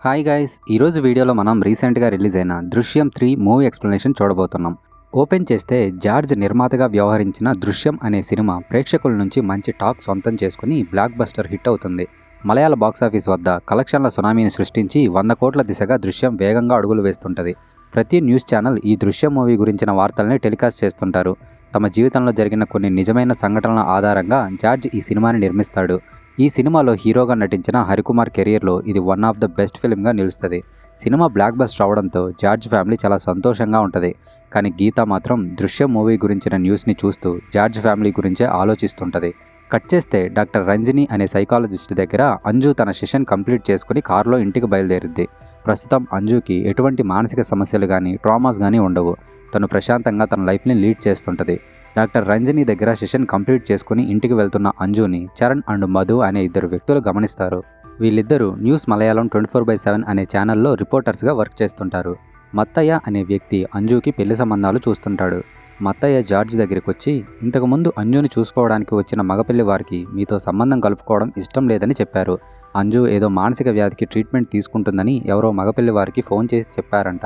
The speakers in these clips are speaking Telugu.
హాయ్ గైస్, ఈరోజు వీడియోలో మనం రీసెంట్గా రిలీజ్ అయిన దృశ్యం 3 మూవీ ఎక్స్ప్లెనేషన్ చూడబోతున్నాం. ఓపెన్ చేస్తే జార్జ్ నిర్మాతగా వ్యవహరించిన దృశ్యం అనే సినిమా ప్రేక్షకుల నుంచి మంచి టాక్ సొంతం చేసుకుని బ్లాక్ బస్టర్ హిట్ అవుతుంది. మలయాళ బాక్సాఫీస్ వద్ద కలెక్షన్ల సునామీని సృష్టించి 100 కోట్ల దిశగా దృశ్యం వేగంగా అడుగులు వేస్తుంటుంది. ప్రతి న్యూస్ ఛానల్ ఈ దృశ్యం మూవీ గురించిన వార్తల్ని టెలికాస్ట్ చేస్తుంటారు. తమ జీవితంలో జరిగిన కొన్ని నిజమైన సంఘటనల ఆధారంగా జార్జ్ ఈ సినిమాని నిర్మిస్తాడు. ఈ సినిమాలో హీరోగా నటించిన హరికుమార్ కెరియర్లో ఇది వన్ ఆఫ్ ద బెస్ట్ ఫిల్మ్గా నిలుస్తుంది. సినిమా బ్లాక్ బస్టర్ అవడంతో జార్జ్ ఫ్యామిలీ చాలా సంతోషంగా ఉంటుంది. కానీ గీత మాత్రం దృశ్యం మూవీ గురించిన న్యూస్ని చూస్తూ జార్జ్ ఫ్యామిలీ గురించే ఆలోచిస్తుంటుంది. కట్ చేస్తే డాక్టర్ రంజని అనే సైకాలజిస్ట్ దగ్గర అంజు తన సెషన్ కంప్లీట్ చేసుకుని కారులో ఇంటికి బయలుదేరుద్ది. ప్రస్తుతం అంజుకి ఎటువంటి మానసిక సమస్యలు కానీ ట్రామాస్ కానీ ఉండవు. తను ప్రశాంతంగా తన లైఫ్ని లీడ్ చేస్తుంటుంది. డాక్టర్ రంజని దగ్గర సెషన్ కంప్లీట్ చేసుకుని ఇంటికి వెళ్తున్న అంజుని చరణ్ అండ్ మధు అనే ఇద్దరు వ్యక్తులు గమనిస్తారు. వీళ్ళిద్దరూ న్యూస్ మలయాళం 24/7 అనే ఛానల్లో రిపోర్టర్స్గా వర్క్ చేస్తుంటారు. మత్తయ్య అనే వ్యక్తి అంజుకి పెళ్లి సంబంధాలు చూస్తుంటాడు. మత్తయ్య జార్జ్ దగ్గరికి వచ్చి, ఇంతకుముందు అంజుని చూసుకోవడానికి వచ్చిన మగపిల్లి వారికి మీతో సంబంధం కలుపుకోవడం ఇష్టం లేదని చెప్పారు. అంజు ఏదో మానసిక వ్యాధికి ట్రీట్మెంట్ తీసుకుంటుందని ఎవరో మగపిల్లి వారికి ఫోన్ చేసి చెప్పారంట.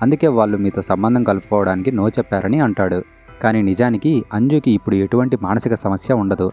అందుకే వాళ్ళు మీతో సంబంధం కలుపుకోవడానికి నో చెప్పారని అంటాడు. కానీ నిజానికి అంజుకి ఇప్పుడు ఎటువంటి మానసిక సమస్య ఉండదు.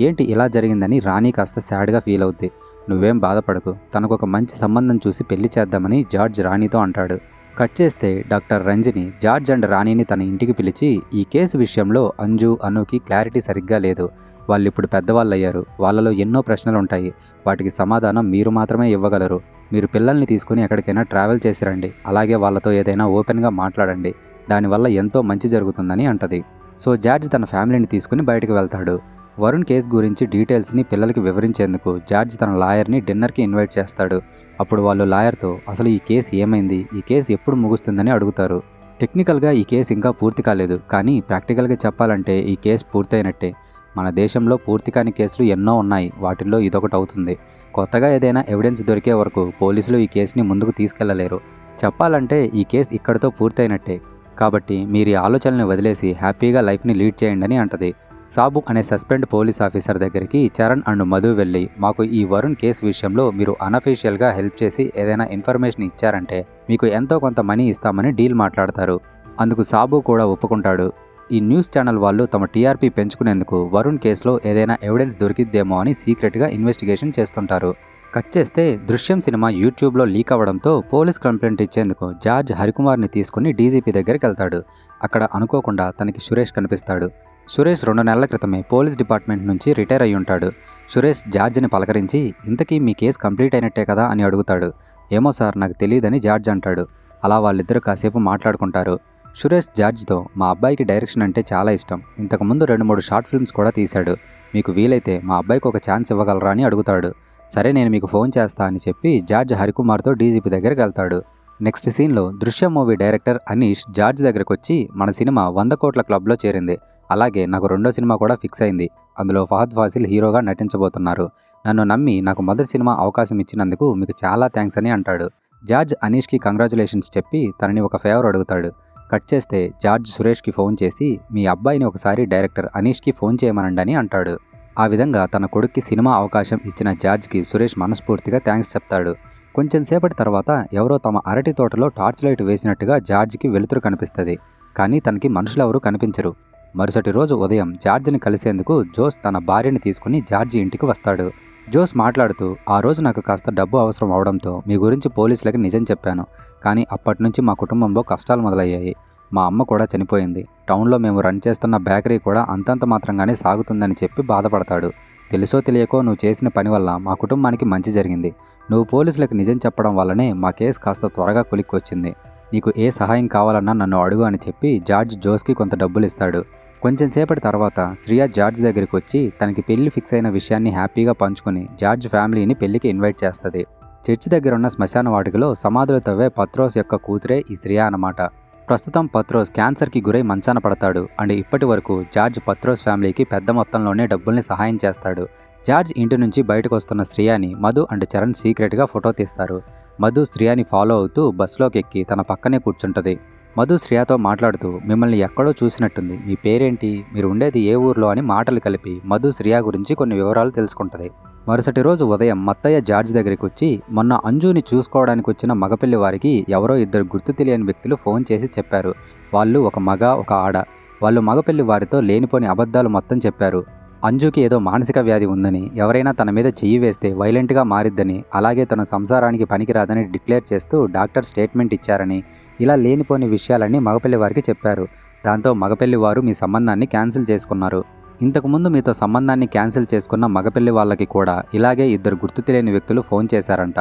ఏంటి ఇలా జరిగిందని రాణి కాస్త సాడ్గా ఫీల్ అవుద్ది. నువ్వేం బాధపడకు, తనకొక మంచి సంబంధం చూసి పెళ్లి చేద్దామని జార్జ్ రాణితో అంటాడు. కట్ చేస్తే డాక్టర్ రంజని జార్జ్ అండ్ రాణిని తన ఇంటికి పిలిచి, ఈ కేసు విషయంలో అంజు అనుకి క్లారిటీ సరిగ్గా లేదు. వాళ్ళు ఇప్పుడు పెద్దవాళ్ళయ్యారు. వాళ్ళలో ఎన్నో ప్రశ్నలు ఉంటాయి. వాటికి సమాధానం మీరు మాత్రమే ఇవ్వగలరు. మీరు పిల్లల్ని తీసుకుని ఎక్కడికైనా ట్రావెల్ చేసిరండి. అలాగే వాళ్ళతో ఏదైనా ఓపెన్గా మాట్లాడండి. దానివల్ల ఎంతో మంచి జరుగుతుందని అంటది. సో జార్జ్ తన ఫ్యామిలీని తీసుకుని బయటకు వెళ్తాడు. వరుణ్ కేసు గురించి డీటెయిల్స్ని పిల్లలకి వివరించేందుకు జార్జ్ తన లాయర్ని డిన్నర్కి ఇన్వైట్ చేస్తాడు. అప్పుడు వాళ్ళు లాయర్తో అసలు ఈ కేసు ఏమైంది, ఈ కేసు ఎప్పుడు ముగుస్తుందని అడుగుతారు. టెక్నికల్గా ఈ కేసు ఇంకా పూర్తి కాలేదు, కానీ ప్రాక్టికల్గా చెప్పాలంటే ఈ కేసు పూర్తయినట్టే. మన దేశంలో పూర్తి కాని కేసులు ఎన్నో ఉన్నాయి. వాటిల్లో ఇదొకటి అవుతుంది. కొత్తగా ఏదైనా ఎవిడెన్స్ దొరికే వరకు పోలీసులు ఈ కేసుని ముందుకు తీసుకెళ్లలేరు. చెప్పాలంటే ఈ కేసు ఇక్కడితో పూర్తయినట్టే. కాబట్టి మీరు ఈ ఆలోచనల్ని వదిలేసి హ్యాపీగా లైఫ్ని లీడ్ చేయండి అని అంటది. సాబు అనే సస్పెండ్ పోలీస్ ఆఫీసర్ దగ్గరికి చరణ్ అండ్ మధు వెళ్ళి, మాకు ఈ వరుణ్ కేసు విషయంలో మీరు అనఫీషియల్గా హెల్ప్ చేసి ఏదైనా ఇన్ఫర్మేషన్ ఇచ్చారంటే మీకు ఎంతో కొంత మనీ ఇస్తామని డీల్ మాట్లాడతారు. అందుకు సాబు కూడా ఒప్పుకుంటాడు. ఈ న్యూస్ ఛానల్ వాళ్ళు తమ టీఆర్పీ పెంచుకునేందుకు వరుణ్ కేసులో ఏదైనా ఎవిడెన్స్ దొరికిద్దేమో అని సీక్రెట్గా ఇన్వెస్టిగేషన్ చేస్తుంటారు. కట్ చేస్తే దృశ్యం సినిమా యూట్యూబ్లో లీక్ అవ్వడంతో పోలీస్ కంప్లైంట్ ఇచ్చేందుకు జార్జ్ హరికుమార్ని తీసుకుని డీజీపీ దగ్గరికి వెళ్తాడు. అక్కడ అనుకోకుండా తనకి సురేష్ కనిపిస్తాడు. సురేష్ 2 నెలల క్రితమే పోలీస్ డిపార్ట్మెంట్ నుంచి రిటైర్ అయి ఉంటాడు. సురేష్ జార్జ్ని పలకరించి, ఇంతకీ మీ కేసు కంప్లీట్ అయినట్టే కదా అని అడుగుతాడు. ఏమో సార్, నాకు తెలియదని జార్జ్ అంటాడు. అలా వాళ్ళిద్దరూ కాసేపు మాట్లాడుకుంటారు. సురేష్ జార్జ్తో, మా అబ్బాయికి డైరెక్షన్ అంటే చాలా ఇష్టం. ఇంతకుముందు 2-3 షార్ట్ ఫిల్మ్స్ కూడా తీశాడు. మీకు వీలైతే మా అబ్బాయికి ఒక ఛాన్స్ ఇవ్వగలరా అని అడుగుతాడు. సరే, నేను మీకు ఫోన్ చేస్తా అని చెప్పి జార్జ్ హరికుమార్తో డీజీపీ దగ్గరికి వెళ్తాడు. నెక్స్ట్ సీన్లో దృశ్యం మూవీ డైరెక్టర్ అనీష్ జార్జ్ దగ్గరకు వచ్చి, మన సినిమా 100 కోట్ల క్లబ్లో చేరింది. అలాగే నాకు 2వ సినిమా కూడా ఫిక్స్ అయింది. అందులో ఫహద్ ఫాసిల్ హీరోగా నటించబోతున్నారు. నన్ను నమ్మి నాకు మొదటి సినిమా అవకాశం ఇచ్చినందుకు మీకు చాలా థ్యాంక్స్ అని అంటాడు. జార్జ్ అనీష్కి కంగ్రాచులేషన్స్ చెప్పి తనని ఒక ఫేవర్ అడుగుతాడు. కట్ చేస్తే జార్జ్ సురేష్కి ఫోన్ చేసి, మీ అబ్బాయిని ఒకసారి డైరెక్టర్ అనీష్కి ఫోన్ చేయమనండి అని అంటాడు. ఆ విధంగా తన కొడుక్కి సినిమా అవకాశం ఇచ్చిన జార్జ్కి సురేష్ మనస్ఫూర్తిగా థ్యాంక్స్ చెప్తాడు. కొంచెం సేపటి తర్వాత ఎవరో తమ అరటి తోటలో టార్చ్ లైట్ వేసినట్టుగా జార్జ్కి వెలుతురు కనిపిస్తుంది. కానీ తనకి మనుషులెవరూ కనిపించరు. మరుసటి రోజు ఉదయం జార్జ్ని కలిసేందుకు జోస్ తన భార్యని తీసుకుని జార్జి ఇంటికి వస్తాడు. జోస్ మాట్లాడుతూ, ఆ రోజు నాకు కాస్త డబ్బు అవసరం అవడంతో మీ గురించి పోలీసులకి నిజం చెప్పాను. కానీ అప్పటి నుంచి మా కుటుంబంలో కష్టాలు మొదలయ్యాయి. మా అమ్మ కూడా చనిపోయింది. టౌన్లో మేము రన్ చేస్తున్న బేకరీ కూడా అంతంత మాత్రంగానే సాగుతుందని చెప్పి బాధపడతాడు. తెలుసో తెలియకో నువ్వు చేసిన పని వల్ల మా కుటుంబానికి మంచి జరిగింది. నువ్వు పోలీసులకు నిజం చెప్పడం వల్లనే మా కేసు కాస్త త్వరగా కొలిక్కొచ్చింది. నీకు ఏ సహాయం కావాలన్నా నన్ను అడుగు అని చెప్పి జార్జ్ జోస్కి కొంత డబ్బులు ఇస్తాడు. కొంచెం సేపటి తర్వాత శ్రియా జార్జ్ దగ్గరికి వచ్చి తనకి పెళ్లి ఫిక్స్ అయిన విషయాన్ని హ్యాపీగా పంచుకుని జార్జ్ ఫ్యామిలీని పెళ్లికి ఇన్వైట్ చేస్తుంది. చర్చి దగ్గర ఉన్న శ్మశాన వాటికలో సమాధులు తవ్వే పత్రోస్ యొక్క కూతురే ఈ శ్రియా అన్నమాట. ప్రస్తుతం పత్రోస్ క్యాన్సర్కి గురై మంచాన పడతాడు. అండ్ ఇప్పటి వరకు జార్జ్ పత్రోస్ ఫ్యామిలీకి పెద్ద మొత్తంలోనే డబ్బుల్ని సహాయం చేస్తాడు. జార్జ్ ఇంటి నుంచి బయటకు వస్తున్న శ్రియాని మధు అండ్ చరణ్ సీక్రెట్గా ఫోటో తీస్తారు. మధు శ్రియాని ఫాలో అవుతూ బస్సులోకి ఎక్కి తన పక్కనే కూర్చుంటుంది. మధు శ్రియాతో మాట్లాడుతూ, మిమ్మల్ని ఎక్కడో చూసినట్టుంది, మీ పేరేంటి, మీరు ఉండేది ఏ ఊర్లో అని మాటలు కలిపి మధు శ్రియా గురించి కొన్ని వివరాలు తెలుసుకుంటుంది. మరుసటి రోజు ఉదయం మత్తయ్య జార్జ్ దగ్గరికి వచ్చి మొన్న అంజుని చూసుకోవడానికి వచ్చిన మగపిల్లి వారికి ఎవరో ఇద్దరు గుర్తు తెలియని వ్యక్తులు ఫోన్ చేసి చెప్పారు. వాళ్ళు ఒక మగ ఒక ఆడ. వాళ్ళు మగపిల్లి వారితో లేనిపోని అబద్ధాలు మొత్తం చెప్పారు. అంజుకి ఏదో మానసిక వ్యాధి ఉందని, ఎవరైనా తన మీద చెయ్యి వేస్తే వైలెంట్గా మారిద్దని, అలాగే తన సంసారానికి పనికిరాదని డిక్లేర్ చేస్తూ డాక్టర్ స్టేట్మెంట్ ఇచ్చారని, ఇలా లేనిపోని విషయాలన్నీ మగపిల్లి వారికి చెప్పారు. దాంతో మగపిల్లి వారు మీ సంబంధాన్ని క్యాన్సిల్ చేసుకున్నారు. ఇంతకుముందు మీతో సంబంధాన్ని క్యాన్సిల్ చేసుకున్న మగపిల్లి వాళ్ళకి కూడా ఇలాగే ఇద్దరు గుర్తు తెలియని వ్యక్తులు ఫోన్ చేశారంట.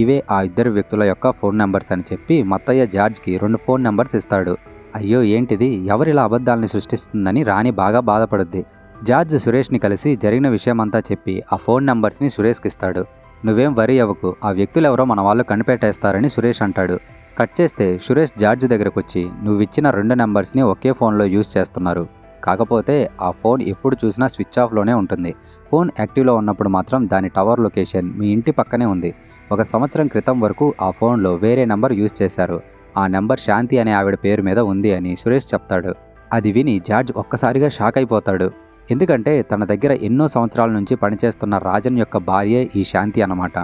ఇవే ఆ ఇద్దరు వ్యక్తుల యొక్క ఫోన్ నెంబర్స్ అని చెప్పి మత్తయ్య జార్జ్కి 2 ఫోన్ నెంబర్స్ ఇస్తాడు. అయ్యో ఏంటిది, ఎవరిలా అబద్ధాలని సృష్టిస్తుందని రాణి బాగా బాధపడుద్ది. జార్జ్ సురేష్ని కలిసి జరిగిన విషయమంతా చెప్పి ఆ ఫోన్ నెంబర్స్ని సురేష్కి ఇస్తాడు. నువ్వేం వరీ అవ్వకు, ఆ వ్యక్తులెవరో మన వాళ్ళు కనిపెట్టేస్తారని సురేష్ అంటాడు. కట్ చేస్తే సురేష్ జార్జ్ దగ్గరకు వచ్చి నువ్విచ్చిన 2 నెంబర్స్ని ఒకే ఫోన్లో యూజ్ చేస్తున్నారు. కాకపోతే ఆ ఫోన్ ఎప్పుడు చూసినా స్విచ్ ఆఫ్లోనే ఉంటుంది. ఫోన్ యాక్టివ్లో ఉన్నప్పుడు మాత్రం దాని టవర్ లొకేషన్ మీ ఇంటి పక్కనే ఉంది. 1 సంవత్సరం క్రితం వరకు ఆ ఫోన్లో వేరే నెంబర్ యూజ్ చేశారు. ఆ నెంబర్ శాంతి అనే ఆవిడ పేరు మీద ఉంది అని సురేష్ చెప్తాడు. అది విని జార్జ్ ఒక్కసారిగా షాక్ అయిపోతాడు. ఎందుకంటే తన దగ్గర ఎన్నో సంవత్సరాల నుంచి పనిచేస్తున్న రాజన్ యొక్క భార్యే ఈ శాంతి అన్నమాట.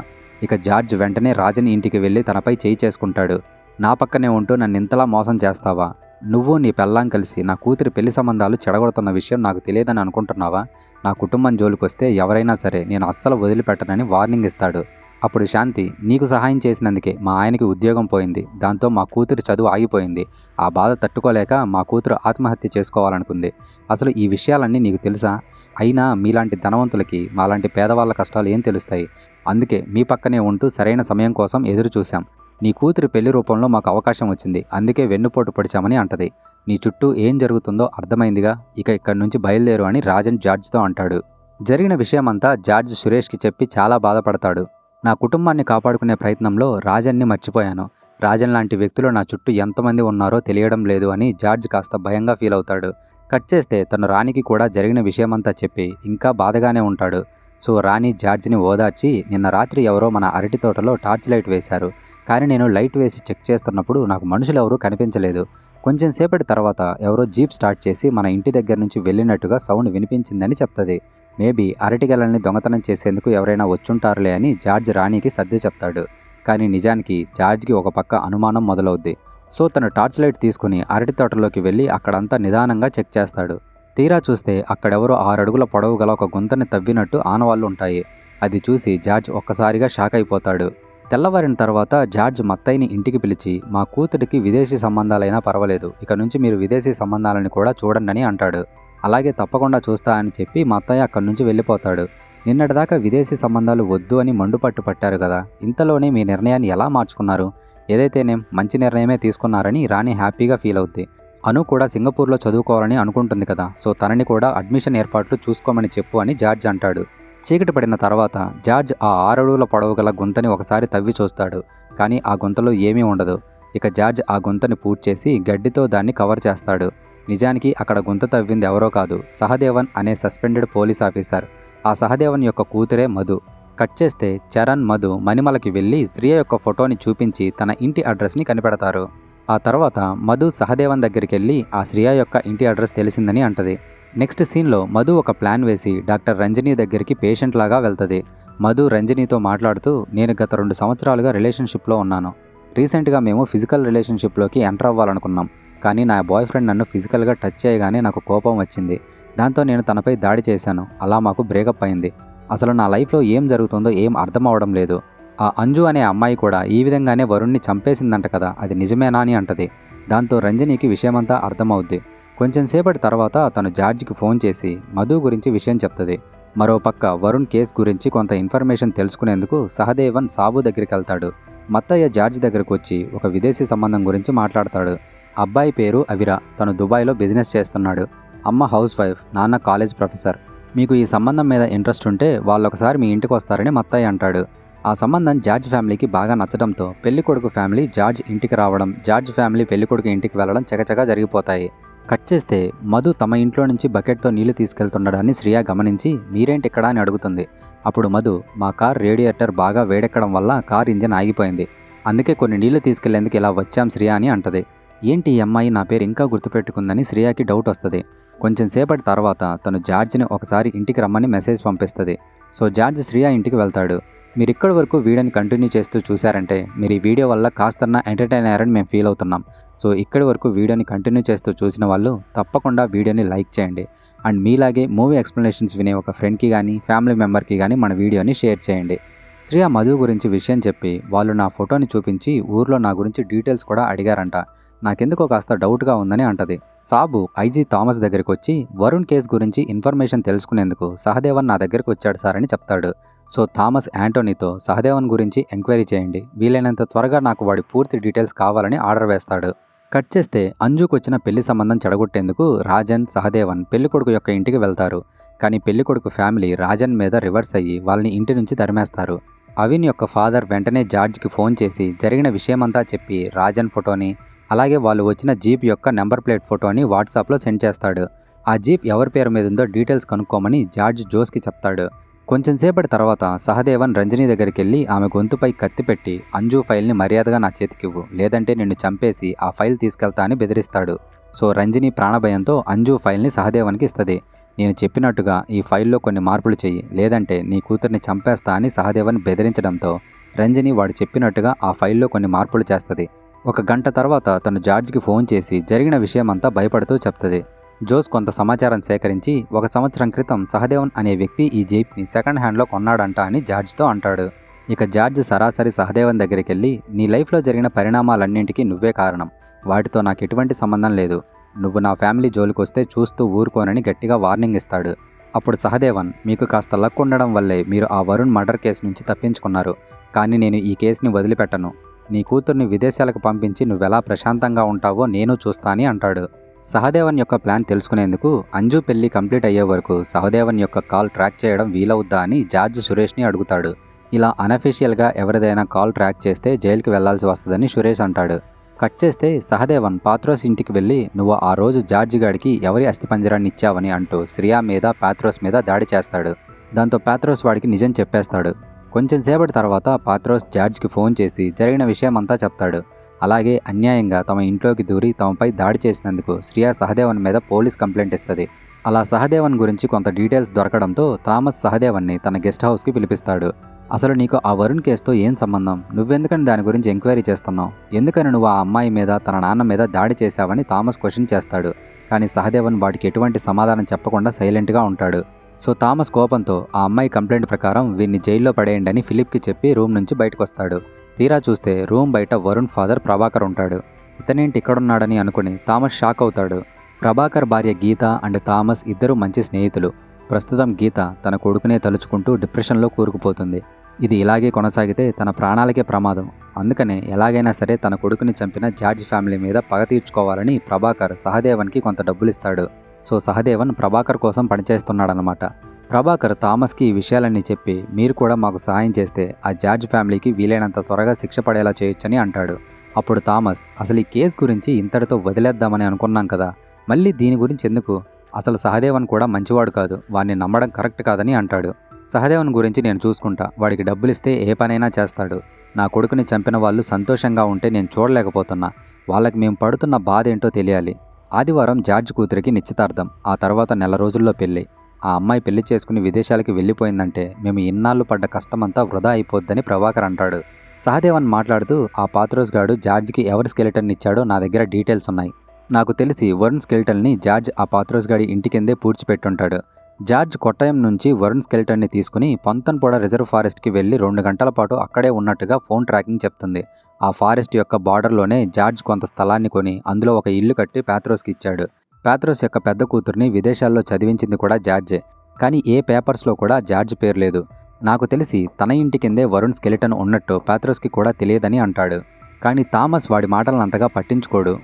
ఇక జార్జ్ వెంటనే రాజన్ ఇంటికి వెళ్ళి తనపై చేయి చేసుకుంటాడు. నా పక్కనే ఉంటూ నన్ను ఇంతలా మోసం చేస్తావా? నువ్వు నీ పెళ్ళాం కలిసి నా కూతురి పెళ్లి సంబంధాలు చెడగొడుతున్న విషయం నాకు తెలియదని అనుకుంటున్నావా? నా కుటుంబం జోలికొస్తే ఎవరైనా సరే నేను అస్సలు వదిలిపెట్టనని వార్నింగ్ ఇస్తాడు. అప్పుడు శాంతి, నీకు సహాయం చేసినందుకే మా ఆయనకి ఉద్యోగం పోయింది, దాంతో మా కూతురి చదువు ఆగిపోయింది. ఆ బాధ తట్టుకోలేక మా కూతురు ఆత్మహత్య చేసుకోవాలనుకుంది. అసలు ఈ విషయాలన్నీ నీకు తెలుసా? అయినా మీలాంటి ధనవంతులకి మాలాంటి పేదవాళ్ళ కష్టాలు ఏం తెలుస్తాయి? అందుకే మీ పక్కనే ఉంటూ సరైన సమయం కోసం ఎదురు చూశాం. నీ కూతురి పెళ్లి రూపంలో మాకు అవకాశం వచ్చింది, అందుకే వెన్నుపోటు పొడిచామని అంటది. నీ చుట్టూ ఏం జరుగుతుందో అర్థమైందిగా, ఇక ఇక్కడి నుంచి బయలుదేరు అని రాజన్ జార్జ్తో అంటాడు. జరిగిన విషయమంతా జార్జ్ సురేష్కి చెప్పి చాలా బాధపడతాడు. నా కుటుంబాన్ని కాపాడుకునే ప్రయత్నంలో రాజన్ని మర్చిపోయాను. రాజన్ లాంటి వ్యక్తులు నా చుట్టూ ఎంతమంది ఉన్నారో తెలియడం లేదు అని జార్జ్ కాస్త భయంగా ఫీల్ అవుతాడు. కట్ చేస్తే తను రాణికి కూడా జరిగిన విషయమంతా చెప్పి ఇంకా బాధగానే ఉంటాడు. సో రాణి జార్జ్ని ఓదార్చి, నిన్న రాత్రి ఎవరో మన అరటి తోటలో టార్చ్ లైట్ వేశారు, కానీ నేను లైట్ వేసి చెక్ చేస్తున్నప్పుడు నాకు మనుషులు ఎవరూ కనిపించలేదు. కొంచెం సేపటి తర్వాత ఎవరో జీప్ స్టార్ట్ చేసి మన ఇంటి దగ్గర నుంచి వెళ్ళినట్టుగా సౌండ్ వినిపించిందని చెప్తుంది. మేబీ అరటిగెలల్ని దొంగతనం చేసేందుకు ఎవరైనా వచ్చుంటారులే అని జార్జ్ రాణికి సర్ది చెప్తాడు. కానీ నిజానికి జార్జ్కి ఒక పక్క అనుమానం మొదలవుద్ది. సో తను టార్చ్ లైట్ తీసుకుని అరటి తోటలోకి వెళ్ళి అక్కడంతా నిదానంగా చెక్ చేస్తాడు. తీరా చూస్తే అక్కడెవరో 6 అడుగుల పొడవు గల ఒక గుంతని తవ్వినట్టు ఆనవాళ్లు ఉంటాయి. అది చూసి జార్జ్ ఒక్కసారిగా షాక్ అయిపోతాడు. తెల్లవారిన తర్వాత జార్జ్ మత్తయ్యని ఇంటికి పిలిచి, మా కూతురికి విదేశీ సంబంధాలైనా పర్వాలేదు, ఇక నుంచి మీరు విదేశీ సంబంధాలని కూడా చూడండి అంటాడు. అలాగే తప్పకుండా చూస్తా అని చెప్పి మత్తయ్య అక్కడి నుంచి వెళ్ళిపోతాడు. నిన్నటిదాకా విదేశీ సంబంధాలు వద్దు అని మండుపట్టు పట్టారు కదా, ఇంతలోనే మీ నిర్ణయాన్ని ఎలా మార్చుకున్నారు? ఏదైతేనేం మంచి నిర్ణయమే తీసుకున్నారని రాణి హ్యాపీగా ఫీల్ అవుద్ది. అను కూడా సింగపూర్లో చదువుకోవాలని అనుకుంటుంది కదా, సో తనని కూడా అడ్మిషన్ ఏర్పాట్లు చూసుకోమని చెప్పు అని జార్జ్ అంటాడు. చీకటి పడిన తర్వాత జార్జ్ ఆ 6 అడుగుల పొడవు గల గుంతని ఒకసారి తవ్వి చూస్తాడు. కానీ ఆ గుంతలో ఏమీ ఉండదు. ఇక జార్జ్ ఆ గుంతని పూర్తి చేసి గడ్డితో దాన్ని కవర్ చేస్తాడు. నిజానికి అక్కడ గుంత తవ్వింది ఎవరో కాదు, సహదేవన్ అనే సస్పెండెడ్ పోలీస్ ఆఫీసర్. ఆ సహదేవన్ యొక్క కూతురే మధు. కట్ చేస్తే చరణ్, మధు మణిమలకి వెళ్ళి శ్రియ యొక్క ఫోటోని చూపించి తన ఇంటి అడ్రస్ని కనిపెడతారు. ఆ తర్వాత మధు సహదేవన్ దగ్గరికి వెళ్ళి ఆ శ్రియ యొక్క ఇంటి అడ్రస్ తెలిసిందని అంటది. నెక్స్ట్ సీన్లో మధు ఒక ప్లాన్ వేసి డాక్టర్ రంజని దగ్గరికి పేషెంట్ లాగా వెళ్తుంది. మధు రంజనితో మాట్లాడుతూ, నేను గత 2 సంవత్సరాలుగా రిలేషన్షిప్లో ఉన్నాను. రీసెంట్గా మేము ఫిజికల్ రిలేషన్షిప్లోకి ఎంటర్ అవ్వాలనుకున్నాం. కానీ నా బాయ్ ఫ్రెండ్ నన్ను ఫిజికల్గా టచ్ చేయగానే నాకు కోపం వచ్చింది. దాంతో నేను తనపై దాడి చేశాను. అలా మాకు బ్రేకప్ అయింది. అసలు నా లైఫ్లో ఏం జరుగుతుందో ఏం అర్థం అవడం లేదు. ఆ అంజు అనే అమ్మాయి కూడా ఈ విధంగానే వరుణ్ణి చంపేసిందంట కదా, అది నిజమేనా అని అంటది. దాంతో రంజనికి విషయమంతా అర్థమవుద్ది. కొంచెం సేపటి తర్వాత తను జార్జ్కి ఫోన్ చేసి మధు గురించి విషయం చెప్తుంది. మరోపక్క వరుణ్ కేస్ గురించి కొంత ఇన్ఫర్మేషన్ తెలుసుకునేందుకు సహదేవన్ సాబు దగ్గరికి వెళ్తాడు. మత్తయ్య జార్జ్ దగ్గరకు వచ్చి ఒక విదేశీ సంబంధం గురించి మాట్లాడతాడు. అబ్బాయి పేరు అవిరా, తను దుబాయ్లో బిజినెస్ చేస్తున్నాడు. అమ్మ హౌస్ వైఫ్, నాన్న కాలేజ్ ప్రొఫెసర్. మీకు ఈ సంబంధం మీద ఇంట్రెస్ట్ ఉంటే వాళ్ళొకసారి మీ ఇంటికి వస్తారని మత్తయ్య అంటాడు. ఆ సంబంధం జార్జ్ ఫ్యామిలీకి బాగా నచ్చడంతో పెళ్లికొడుకు ఫ్యామిలీ జార్జ్ ఇంటికి రావడం, జార్జ్ ఫ్యామిలీ పెళ్లికొడుకు ఇంటికి వెళ్ళడం చకచకా జరిగిపోతాయి. కట్ చేస్తే మధు తమ ఇంట్లో నుంచి బకెట్తో నీళ్లు తీసుకెళ్తుండడాన్ని శ్రియ గమనించి, మీరేంటి ఇక్కడ అని అడుగుతుంది. అప్పుడు మధు, మా కార్ రేడియేటర్ బాగా వేడెక్కడం వల్ల కార్ ఇంజన్ ఆగిపోయింది, అందుకే కొన్ని నీళ్లు తీసుకెళ్లేందుకు ఇలా వచ్చాం శ్రియ అని అంటది. ఏంటి ఈ అమ్మాయి నా పేరు ఇంకా గుర్తుపెట్టుకుందని శ్రియకి డౌట్ వస్తుంది. కొంచెం సేపటి తర్వాత తను జార్జ్ని ఒకసారి ఇంటికి రమ్మని మెసేజ్ పంపిస్తుంది. సో జార్జ్ శ్రియా ఇంటికి వెళ్తాడు. మీరు ఇక్కడి వరకు వీడియోని కంటిన్యూ చేస్తూ చూశారంటే మీరు ఈ వీడియో వల్ల కాస్తన్నా ఎంటర్టైన్ అయ్యారని మేము ఫీల్ అవుతున్నాం. సో ఇక్కడి వరకు వీడియోని కంటిన్యూ చేస్తూ చూసిన వాళ్ళు తప్పకుండా వీడియోని లైక్ చేయండి. అండ్ మీలాగే మూవీ ఎక్స్ప్లెనేషన్స్ వినే ఒక ఫ్రెండ్కి కానీ ఫ్యామిలీ మెంబర్కి కానీ మన వీడియోని షేర్ చేయండి. శ్రియా మధు గురించి విషయం చెప్పి వాళ్ళు నా ఫోటోని చూపించి ఊర్లో నా గురించి డీటెయిల్స్ కూడా అడిగారంట. నాకెందుకో కాస్త డౌట్గా ఉందని అంటది. సాబు ఐజీ థామస్ దగ్గరికి వచ్చి వరుణ్ కేసు గురించి ఇన్ఫర్మేషన్ తెలుసుకునేందుకు సహదేవన్ నా దగ్గరికి వచ్చాడు సార్ అని చెప్తాడు. సో థామస్ యాంటోనీతో సహదేవన్ గురించి ఎంక్వైరీ చేయండి, వీలైనంత త్వరగా నాకు వాడి పూర్తి డీటెయిల్స్ కావాలని ఆర్డర్ వేస్తాడు. కట్ చేస్తే అంజుకు వచ్చిన పెళ్లి సంబంధం చెడగొట్టేందుకు రాజన్ సహదేవన్ పెళ్లికొడుకు యొక్క ఇంటికి వెళ్తారు. కానీ పెళ్లికొడుకు ఫ్యామిలీ రాజన్ మీద రివర్స్ అయ్యి వాళ్ళని ఇంటి నుంచి తరిమేస్తారు. అవిన్ యొక్క ఫాదర్ వెంటనే జార్జ్కి ఫోన్ చేసి జరిగిన విషయమంతా చెప్పి రాజన్ ఫోటోని అలాగే వాళ్ళు వచ్చిన జీప్ యొక్క నెంబర్ ప్లేట్ ఫోటోని వాట్సాప్లో సెండ్ చేస్తాడు. ఆ జీప్ ఎవరి పేరు మీద ఉందో డీటెయిల్స్ కనుక్కోమని జార్జ్ జోస్కి చెప్తాడు. కొంచెం సేపటి తర్వాత సహదేవన్ రంజని దగ్గరికి వెళ్ళి ఆమె గొంతుపై కత్తి పెట్టి అంజు ఫైల్ని మర్యాదగా నా చేతికివ్వు, లేదంటే నిన్ను చంపేసి ఆ ఫైల్ తీసుకెళ్తా అని బెదిరిస్తాడు. సో రంజని ప్రాణభయంతో అంజు ఫైల్ని సహదేవన్కి ఇస్తుంది. నేను చెప్పినట్టుగా ఈ ఫైల్లో కొన్ని మార్పులు చెయ్యి, లేదంటే నీ కూతుర్ని చంపేస్తా అని సహదేవన్ బెదిరించడంతో రంజని వాడు చెప్పినట్టుగా ఆ ఫైల్లో కొన్ని మార్పులు చేస్తుంది. 1 గంట తర్వాత తను జార్జ్కి ఫోన్ చేసి జరిగిన విషయమంతా భయపడుతూ చెప్తుంది. జోస్ కొంత సమాచారం సేకరించి 1 సంవత్సరం క్రితం సహదేవన్ అనే వ్యక్తి ఈ జీప్ని సెకండ్ హ్యాండ్లో కొన్నాడంట అని జార్జ్తో అంటాడు. ఇక జార్జ్ సరాసరి సహదేవన్ దగ్గరికి వెళ్ళి నీ లైఫ్లో జరిగిన పరిణామాలన్నింటికీ నువ్వే కారణం, వాటితో నాకు ఎటువంటి సంబంధం లేదు, నువ్వు నా ఫ్యామిలీ జోలికొస్తే చూస్తూ ఊరుకోనని గట్టిగా వార్నింగ్ ఇస్తాడు. అప్పుడు సహదేవన్ మీకు కాస్త లక్ ఉండడం వల్లే మీరు ఆ వరుణ్ మర్డర్ కేసు నుంచి తప్పించుకున్నారు, కానీ నేను ఈ కేసుని వదిలిపెట్టను, నీ కూతుర్ని విదేశాలకు పంపించి నువ్వెలా ప్రశాంతంగా ఉంటావో నేను చూస్తా అని అంటాడు. సహదేవన్ యొక్క ప్లాన్ తెలుసుకునేందుకు అంజు పెళ్లి కంప్లీట్ అయ్యే వరకు సహదేవన్ యొక్క కాల్ ట్రాక్ చేయడం వీలవుద్దా అని జార్జ్ సురేష్ని అడుగుతాడు. ఇలా అనఫీషియల్గా ఎవరిదైనా కాల్ ట్రాక్ చేస్తే జైలుకి వెళ్లాల్సి వస్తుందని సురేష్ అంటాడు. కట్ చేస్తే సహదేవన్ పాత్రోస్ ఇంటికి వెళ్ళి నువ్వు ఆ రోజు జార్జి గాడికి ఎవరి అస్థిపంజరాన్ని ఇచ్చావని అంటూ శ్రియా మీద పాత్రోస్ మీద దాడి చేస్తాడు. దాంతో పాత్రోస్ వాడికి నిజం చెప్పేస్తాడు. కొంచెం సేపటి తర్వాత పాత్రోస్ జార్జ్కి ఫోన్ చేసి జరిగిన విషయమంతా చెప్తాడు. అలాగే అన్యాయంగా తమ ఇంట్లోకి దూరి తమపై దాడి చేసినందుకు శ్రియా సహదేవన్ మీద పోలీస్ కంప్లైంట్ ఇస్తుంది. అలా సహదేవన్ గురించి కొంత డీటెయిల్స్ దొరకడంతో థామస్ సహదేవన్ని తన గెస్ట్ హౌస్కి పిలిపిస్తాడు. అసలు నీకు ఆ వరుణ్ కేసుతో ఏం సంబంధం, నువ్వెందుకని దాని గురించి ఎంక్వైరీ చేస్తున్నావు, ఎందుకని నువ్వు ఆ అమ్మాయి మీద తన నాన్న మీద దాడి చేశావని థామస్ క్వశ్చన్ చేస్తాడు. కానీ సహదేవన్ వాడికి ఎటువంటి సమాధానం చెప్పకుండా సైలెంట్గా ఉంటాడు. సో థామస్ కోపంతో ఆ అమ్మాయి కంప్లైంట్ ప్రకారం వీడిని జైల్లో పడేయండి అని ఫిలిప్కి చెప్పి రూమ్ నుంచి బయటకు వస్తాడు. తీరా చూస్తే రూమ్ బయట వరుణ్ ఫాదర్ ప్రభాకర్ ఉంటాడు. ఇతనేంటి ఇక్కడున్నాడని అనుకుని థామస్ షాక్ అవుతాడు. ప్రభాకర్ భార్య గీత అండ్ థామస్ ఇద్దరు మంచి స్నేహితులు. ప్రస్తుతం గీత తన కొడుకునే తలుచుకుంటూ డిప్రెషన్లో కూరుకుపోతుంది. ఇది ఇలాగే కొనసాగితే తన ప్రాణాలకే ప్రమాదం, అందుకనే ఎలాగైనా సరే తన కొడుకుని చంపిన జార్జ్ ఫ్యామిలీ మీద పగ తీర్చుకోవాలని ప్రభాకర్ సహదేవన్కి కొంత డబ్బులిస్తాడు. సో సహదేవన్ ప్రభాకర్ కోసం పనిచేస్తున్నాడనమాట. ప్రభాకర్ థామస్కి ఈ విషయాలన్నీ చెప్పి మీరు కూడా మాకు సహాయం చేస్తే ఆ జార్జ్ ఫ్యామిలీకి వీలైనంత త్వరగా శిక్ష పడేలా చేయొచ్చని అంటాడు. అప్పుడు థామస్ అసలు ఈ కేసు గురించి ఇంతటితో వదిలేద్దామని అనుకున్నాం కదా, మళ్ళీ దీని గురించి ఎందుకు, అసలు సహదేవన్ కూడా మంచివాడు కాదు, వాడిని నమ్మడం కరెక్ట్ కాదని అంటాడు. సహదేవన్ గురించి నేను చూసుకుంటా, వాడికి డబ్బులిస్తే ఏ పనైనా చేస్తాడు, నా కొడుకుని చంపిన వాళ్ళు సంతోషంగా ఉంటే నేను చూడలేకపోతున్నా, వాళ్ళకి మేము పడుతున్న బాధ ఏంటో తెలియాలి. ఆదివారం జార్జ్ కూతురికి నిశ్చితార్థం, ఆ తర్వాత నెల రోజుల్లో పెళ్ళి. ఆ అమ్మాయి పెళ్లి చేసుకుని విదేశాలకి వెళ్ళిపోయిందంటే మేము ఇన్నాళ్ళు పడ్డ కష్టమంతా వృధా అయిపోద్దని ప్రభాకర్ అంటాడు. సహదేవన్ మాట్లాడుతూ ఆ పాత్రోస్ గాడు జార్జ్కి ఎవరి స్కెలిటన్ ఇచ్చాడో నా దగ్గర డీటెయిల్స్ ఉన్నాయి, నాకు తెలిసి వరుణ్ స్కెలిటన్ని జార్జ్ ఆ పాత్రోస్ గాడి ఇంటి కిందే పూడ్చిపెట్టుంటాడు. జార్జ్ కొట్టాయం నుంచి వరుణ్ స్కెలిటన్ని తీసుకుని పంతన్పోడ రిజర్వ్ ఫారెస్ట్కి వెళ్ళి 2 గంటల పాటు అక్కడే ఉన్నట్టుగా ఫోన్ ట్రాకింగ్ చెప్తుంది. ఆ ఫారెస్ట్ యొక్క బార్డర్లోనే జార్జ్ కొంత స్థలాన్ని కొని అందులో ఒక ఇల్లు కట్టి పాత్రోస్కి ఇచ్చాడు. పాత్రోస్ యొక్క పెద్ద కూతుర్ని విదేశాల్లో చదివించింది కూడా జార్జే, కానీ ఏ పేపర్స్లో కూడా జార్జ్ పేరు లేదు. నాకు తెలిసి తన ఇంటి కిందే వరుణ్ స్కెలిటన్ ఉన్నట్టు పాత్రోస్కి కూడా తెలియదని అంటాడు. కానీ థామస్ వాడి మాటలను అంతగా పట్టించుకోడు.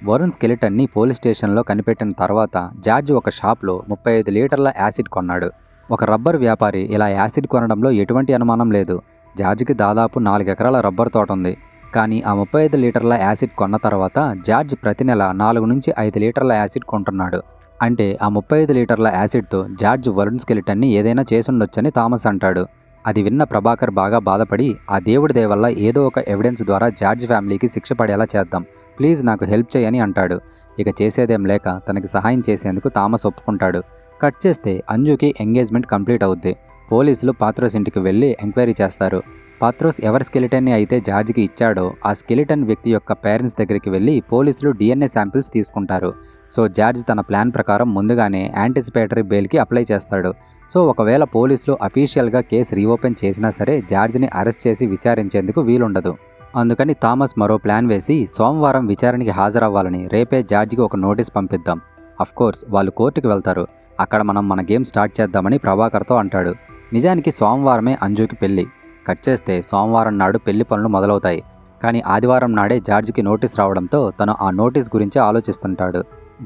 వరుణ్ స్కెలిటన్ని పోలీస్ స్టేషన్లో కనిపెట్టిన తర్వాత జార్జ్ ఒక షాప్లో 35 లీటర్ల యాసిడ్ కొన్నాడు. ఒక రబ్బర్ వ్యాపారి ఇలా యాసిడ్ కొనడంలో ఎటువంటి అనుమానం లేదు. జార్జ్కి దాదాపు 4 ఎకరాల రబ్బర్ తోట ఉంది. కానీ ఆ 35 లీటర్ల యాసిడ్ కొన్న తర్వాత జార్జ్ ప్రతి నెల 4 నుంచి 5 లీటర్ల యాసిడ్ కొంటున్నాడు. అంటే ఆ 35 లీటర్ల యాసిడ్తో జార్జ్ వరుణ్ స్కెలిటన్ని ఏదైనా చేసుండొచ్చని థామస్ అంటాడు. అది విన్న ప్రభాకర్ బాగా బాధపడి ఆ దేవుడి దయ వల్ల ఏదో ఒక ఎవిడెన్స్ ద్వారా జార్జ్ ఫ్యామిలీకి శిక్ష పడేలా చేద్దాం, ప్లీజ్ నాకు హెల్ప్ చేయని అంటాడు. ఇక చేసేదేం లేక తనకి సహాయం చేసేందుకు థామస్ ఒప్పుకుంటాడు. కట్ చేస్తే అంజుకి ఎంగేజ్మెంట్ కంప్లీట్ అవుద్ది. పోలీసులు పాత్రోస్ ఇంటికి వెళ్ళి ఎంక్వైరీ చేస్తారు. పాత్రోస్ ఎవరి స్కెలిటన్ని అయితే జార్జ్కి ఇచ్చాడో ఆ స్కెలిటన్ వ్యక్తి యొక్క పేరెంట్స్ దగ్గరికి వెళ్ళి పోలీసులు DNA శాంపిల్స్ తీసుకుంటారు. సో జార్జ్ తన ప్లాన్ ప్రకారం ముందుగానే యాంటిసిపేటరీ బెయిల్కి అప్లై చేస్తాడు. సో ఒకవేళ పోలీసులు అఫీషియల్గా కేసు రీఓపెన్ చేసినా సరే జార్జ్ని అరెస్ట్ చేసి విచారించేందుకు వీలుండదు. అందుకని థామస్ మరో ప్లాన్ వేసి సోమవారం విచారణకి హాజరవ్వాలని రేపే జార్జ్కి ఒక నోటీస్ పంపిద్దాం. అఫ్కోర్స్ వాళ్ళు కోర్టుకి వెళ్తారు. అక్కడ మనం మన గేమ్ స్టార్ట్ చేద్దామని ప్రభాకర్తో అంటాడు. నిజానికి సోమవారమే అంజుకి పెళ్లి. కట్ చేస్తే సోమవారం నాడు పెళ్లి పనులు మొదలవుతాయి. కానీ ఆదివారం నాడే జార్జ్కి నోటీస్ రావడంతో తను ఆ నోటీస్ గురించి ఆలోచిస్తుంటాడు.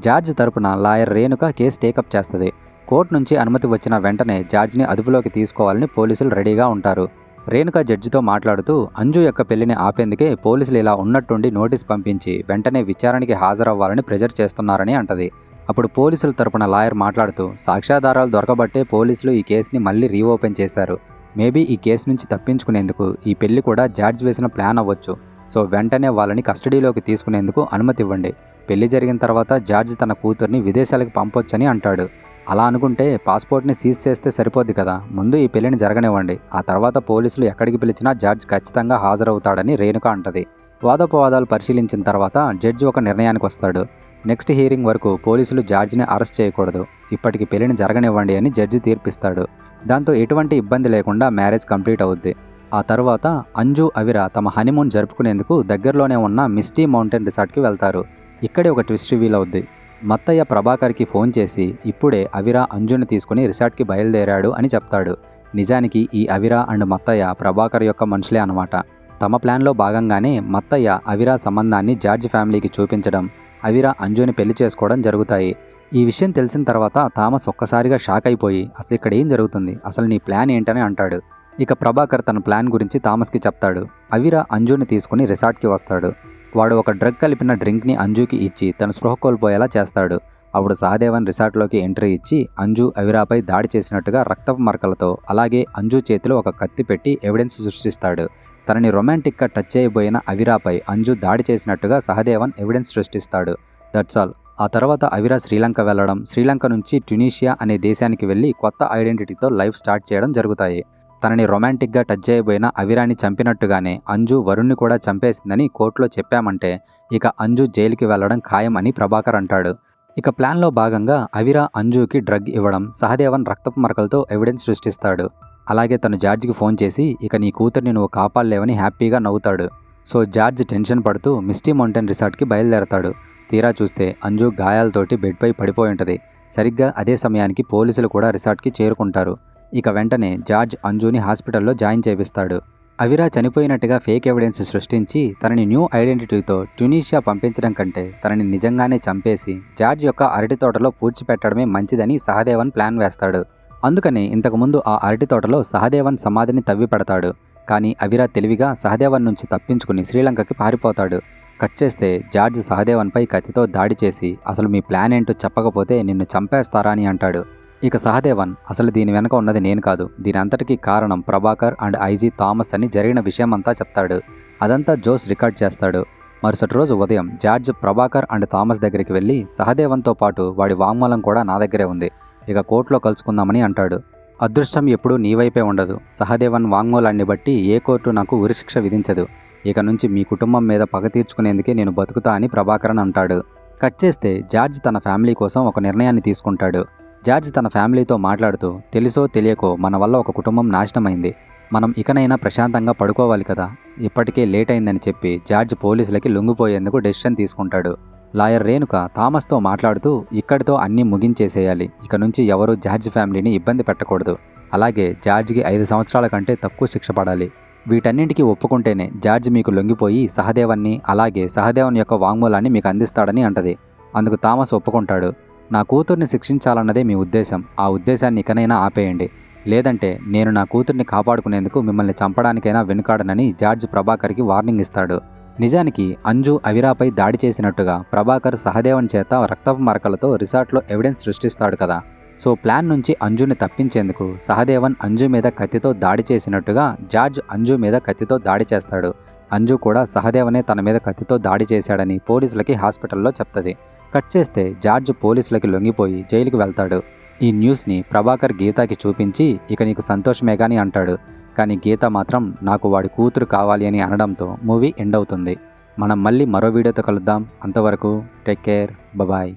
జార్జ్ తరపున లాయర్ రేణుక కేసు టేకప్ చేస్తుంది. కోర్టు నుంచి అనుమతి వచ్చిన వెంటనే జార్జ్ని అదుపులోకి తీసుకోవాలని పోలీసులు రెడీగా ఉంటారు. రేణుక జడ్జితో మాట్లాడుతూ అంజు యొక్క పెళ్లిని ఆపేందుకే పోలీసులు ఇలా ఉన్నట్టుండి నోటీస్ పంపించి వెంటనే విచారణకి హాజరవ్వాలని ప్రెజర్ చేస్తున్నారని అంటది. అప్పుడు పోలీసుల తరపున లాయర్ మాట్లాడుతూ సాక్ష్యాధారాలు దొరకబట్టే పోలీసులు ఈ కేసుని మళ్ళీ రీఓపెన్ చేశారు. మేబీ ఈ కేసు నుంచి తప్పించుకునేందుకు ఈ పెళ్లి కూడా జార్జ్ వేసిన ప్లాన్ అవ్వచ్చు. సో వెంటనే వాళ్ళని కస్టడీలోకి తీసుకునేందుకు అనుమతి ఇవ్వండి. పెళ్లి జరిగిన తర్వాత జార్జ్ తన కూతుర్ని విదేశాలకు పంపొచ్చని అంటాడు. అలా అనుకుంటే పాస్పోర్ట్ని సీజ్ చేస్తే సరిపోద్ది కదా, ముందు ఈ పెళ్లిని జరగనివ్వండి. ఆ తర్వాత పోలీసులు ఎక్కడికి పిలిచినా జార్జ్ ఖచ్చితంగా హాజరవుతాడని రేణుక అంటది. వాదోపవాదాలు పరిశీలించిన తర్వాత జడ్జి ఒక నిర్ణయానికి వస్తాడు. నెక్స్ట్ హియరింగ్ వరకు పోలీసులు జార్జ్ని అరెస్ట్ చేయకూడదు. ఇప్పటికి పెళ్లిని జరగనివ్వండి అని జడ్జి తీర్పిస్తాడు. దాంతో ఎటువంటి ఇబ్బంది లేకుండా మ్యారేజ్ కంప్లీట్ అవుద్ది. ఆ తర్వాత అంజు, అవిరా తమ హనీమూన్ జరుపుకునేందుకు దగ్గరలోనే ఉన్న మిస్టీ మౌంటైన్ రిసార్ట్కి వెళ్తారు. ఇక్కడే ఒక ట్విస్ట్ రివీల్ అవుద్ది. మత్తయ్య ప్రభాకర్కి ఫోన్ చేసి ఇప్పుడే అవిరా అంజుని తీసుకుని రిసార్ట్కి బయలుదేరాడు అని చెప్తాడు. నిజానికి ఈ అవిరా అండ్ మత్తయ్య ప్రభాకర్ యొక్క మనుషులే అన్నమాట. తమ ప్లాన్లో భాగంగానే మత్తయ్య అవిరా సంబంధాన్ని జార్జ్ ఫ్యామిలీకి చూపించడం, అవిరా అంజుని పెళ్లి చేసుకోవడం జరుగుతాయి. ఈ విషయం తెలిసిన తర్వాత థామస్ ఒక్కసారిగా షాక్ అయిపోయి అసలు ఇక్కడ ఏం జరుగుతుంది, అసలు నీ ప్లాన్ ఏంటని అంటాడు. ఇక ప్రభాకర్ తన ప్లాన్ గురించి థామస్కి చెప్తాడు. అవిరా అంజుని తీసుకుని రిసార్ట్కి వస్తాడు. వాడు ఒక డ్రగ్ కలిపిన డ్రింక్ని అంజుకి ఇచ్చి తన స్పృహ కోల్పోయేలా చేస్తాడు. అప్పుడు సహదేవన్ రిసార్ట్లోకి ఎంట్రీ ఇచ్చి అంజు అవిరాపై దాడి చేసినట్టుగా రక్తపు మరకలతో అలాగే అంజు చేతిలో ఒక కత్తి పెట్టి ఎవిడెన్స్ సృష్టిస్తాడు. తనని రొమాంటిక్గా టచ్ చేయబోయిన అవిరాపై అంజు దాడి చేసినట్టుగా సహదేవన్ ఎవిడెన్స్ సృష్టిస్తాడు. That's all. ఆ తర్వాత అవిరా శ్రీలంక వెళ్ళడం, శ్రీలంక నుంచి ట్యునీషియా అనే దేశానికి వెళ్ళి కొత్త ఐడెంటిటీతో లైఫ్ స్టార్ట్ చేయడం జరుగుతాయి. తనని రొమాంటిక్గా టచ్ చేయబోయిన అవిరాని చంపినట్టుగానే అంజు వరుణ్ణి కూడా చంపేసిందని కోర్టులో చెప్పామంటే ఇక అంజు జైలుకి వెళ్లడం ఖాయం అని ప్రభాకర్ అంటాడు. ఇక ప్లాన్లో భాగంగా అవిరా అంజుకి డ్రగ్ ఇవ్వడం, సహదేవన్ రక్తపు మరకలతో ఎవిడెన్స్ సృష్టిస్తాడు. అలాగే తను జార్జ్కి ఫోన్ చేసి ఇక నీ కూతుర్ని నువ్వు కాపాడలేవని హ్యాపీగా నవ్వుతాడు. సో జార్జ్ టెన్షన్ పడుతూ మిస్టీ మౌంటైన్ రిసార్ట్కి బయలుదేరతాడు. తీరా చూస్తే అంజు గాయాలతోటి బెడ్పై పడిపోయి ఉంటుంది. సరిగ్గా అదే సమయానికి పోలీసులు కూడా రిసార్ట్కి చేరుకుంటారు. ఇక వెంటనే జార్జ్ అంజుని హాస్పిటల్లో జాయిన్ చేపిస్తాడు. అవిరా చనిపోయినట్టుగా ఫేక్ ఎవిడెన్స్ సృష్టించి తనని న్యూ ఐడెంటిటీతో ట్యునీషియా పంపించడం కంటే తనని నిజంగానే చంపేసి జార్జ్ యొక్క అరటి తోటలో పూడ్చిపెట్టడమే మంచిదని సహదేవన్ ప్లాన్ వేస్తాడు. అందుకని ఇంతకుముందు ఆ అరటి తోటలో సహదేవన్ సమాధిని తవ్వి పెడతాడు. కానీ అవిరా తెలివిగా సహదేవన్ నుంచి తప్పించుకుని శ్రీలంకకి పారిపోతాడు. కట్ చేస్తే జార్జ్ సహదేవన్పై కత్తితో దాడి చేసి అసలు మీ ప్లాన్ ఏంటో చెప్పకపోతే నిన్ను చంపేస్తారా అని అంటాడు. ఇక సహదేవన్ అసలు దీని వెనక ఉన్నది నేను కాదు, దీని అంతటికీ కారణం ప్రభాకర్ అండ్ ఐజీ థామస్ అని జరిగిన విషయమంతా చెప్తాడు. అదంతా జోస్ రికార్డ్ చేస్తాడు. మరుసటి రోజు ఉదయం జార్జ్ ప్రభాకర్ అండ్ థామస్ దగ్గరికి వెళ్ళి సహదేవన్తో పాటు వాడి వాంగ్మూలం కూడా నా దగ్గరే ఉంది, ఇక కోర్టులో కలుసుకుందామని అంటాడు. అదృష్టం ఎప్పుడూ నీ వైపే ఉండదు. సహదేవన్ వాంగ్మూలాన్ని బట్టి ఏ కోర్టు నాకు ఉరిశిక్ష విధించదు. ఇక నుంచి మీ కుటుంబం మీద పగ తీర్చుకునేందుకే నేను బతుకుతా అని ప్రభాకరన్ అంటాడు. కట్ చేస్తే జార్జ్ తన ఫ్యామిలీ కోసం ఒక నిర్ణయాన్ని తీసుకుంటాడు. జార్జ్ తన ఫ్యామిలీతో మాట్లాడుతూ తెలుసో తెలియకో మన వల్ల ఒక కుటుంబం నాశనమైంది, మనం ఇకనైనా ప్రశాంతంగా పడుకోవాలి కదా, ఇప్పటికే లేట్ అయిందని చెప్పి జార్జ్ పోలీసులకి లొంగిపోయేందుకు డెసిషన్ తీసుకుంటాడు. లాయర్ రేణుక థామస్తో మాట్లాడుతూ ఇక్కడితో అన్నీ ముగించేసేయాలి, ఇక నుంచి ఎవరూ జార్జ్ ఫ్యామిలీని ఇబ్బంది పెట్టకూడదు, అలాగే జార్జ్కి 5 సంవత్సరాల కంటే తక్కువ శిక్ష పడాలి. వీటన్నింటికి ఒప్పుకుంటేనే జార్జ్ మీకు లొంగిపోయి సహదేవన్ని అలాగే సహదేవన్ యొక్క వాంగ్మూలాన్ని మీకు అందిస్తాడని అంటది. అందుకు థామస్ ఒప్పుకుంటాడు. నా కూతుర్ని శిక్షించాలన్నదే మీ ఉద్దేశం, ఆ ఉద్దేశాన్ని ఇకనైనా ఆపేయండి, లేదంటే నేను నా కూతుర్ని కాపాడుకునేందుకు మిమ్మల్ని చంపడానికైనా వెనుకాడనని జార్జ్ ప్రభాకర్కి వార్నింగ్ ఇస్తాడు. నిజానికి అంజు అవిరాపై దాడి చేసినట్టుగా ప్రభాకర్ సహదేవన్ చేత రక్తపు మరకలతో రిసార్ట్లో ఎవిడెన్స్ సృష్టిస్తాడు కదా. సో ప్లాన్ నుంచి అంజుని తప్పించేందుకు సహదేవన్ అంజు మీద కత్తితో దాడి చేసినట్టుగా జార్జ్ అంజు మీద కత్తితో దాడి చేస్తాడు. అంజు కూడా సహదేవనే తన మీద కత్తితో దాడి చేశాడని పోలీసులకి హాస్పిటల్లో చెప్తది. కట్ చేస్తే జార్జ్ పోలీసులకి లొంగిపోయి జైలుకి వెళ్తాడు. ఈ న్యూస్ని ప్రభాకర్ గీతకి చూపించి ఇక నీకు సంతోషమే కానీ అంటాడు. కానీ గీత మాత్రం నాకు వాడి కూతురు కావాలి అని అనడంతో మూవీ ఎండ్ అవుతుంది. మనం మళ్ళీ మరో వీడియోతో కలుద్దాం. అంతవరకు టేక్ కేర్, బాయ్.